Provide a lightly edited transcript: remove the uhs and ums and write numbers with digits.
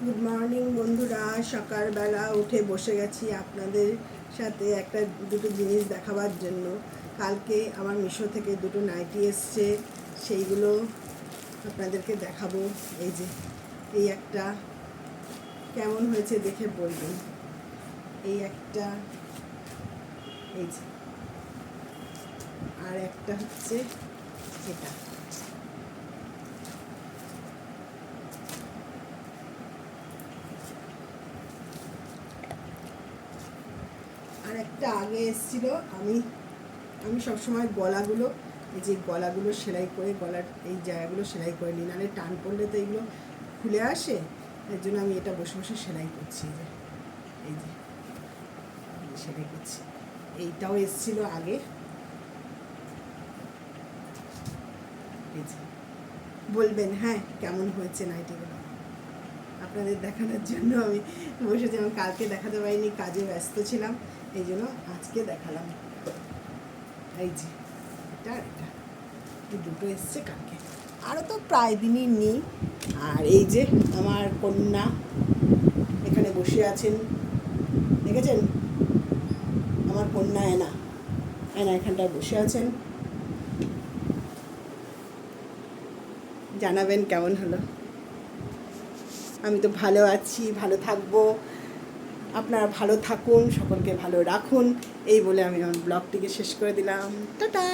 Good morning বন্ধুরা, সকালবেলা উঠে বসে গেছি আপনাদের সাথে একটা দুটো জিনিস দেখাবার জন্য। কালকে আমার মিশো থেকে দুটো নাইটি এসছে, সেইগুলো আপনাদেরকে দেখাবো। এই যে এই একটা কেমন হয়েছে দেখে বলবেন। এই একটা, এই যে, আর একটা হচ্ছে এটা। আর একটা আগে এসেছিলো, আমি সবসময় গলাগুলো, এই যে গলাগুলো সেলাই করে, গলার এই জায়গাগুলো সেলাই করে নিই, নাহলে টান পড়লে তো এইগুলো খুলে আসে। এর জন্য আমি এটা বসে বসে সেলাই করছি। এই যে সেলাই করছি। এইটাও এসেছিলো আগে। এই যে বলবেন হ্যাঁ কেমন হয়েছে নাইটিগুলো, আপনাদের দেখানোর জন্য আমি বসেছি। আমি কালকে দেখাতে পারিনি, কাজে ব্যস্ত ছিলাম, এই জন্য আজকে দেখালাম। এই যে এটা এটা এই দুটো এসছে কালকে, আরও তো প্রায় দিনই নেই। আর এই যে আমার কন্যা এখানে বসে আছেন, দেখেছেন? আমার কন্যা এনা এখানটায় বসে আছেন। জানাবেন কেমন হলো। আমি তো ভালো আছি, ভালো থাকবো, আপনারা ভালো থাকুন, সকলকে ভালো রাখুন, এই বলে আমি আমার ব্লগটিকে শেষ করে দিলাম। টাটা।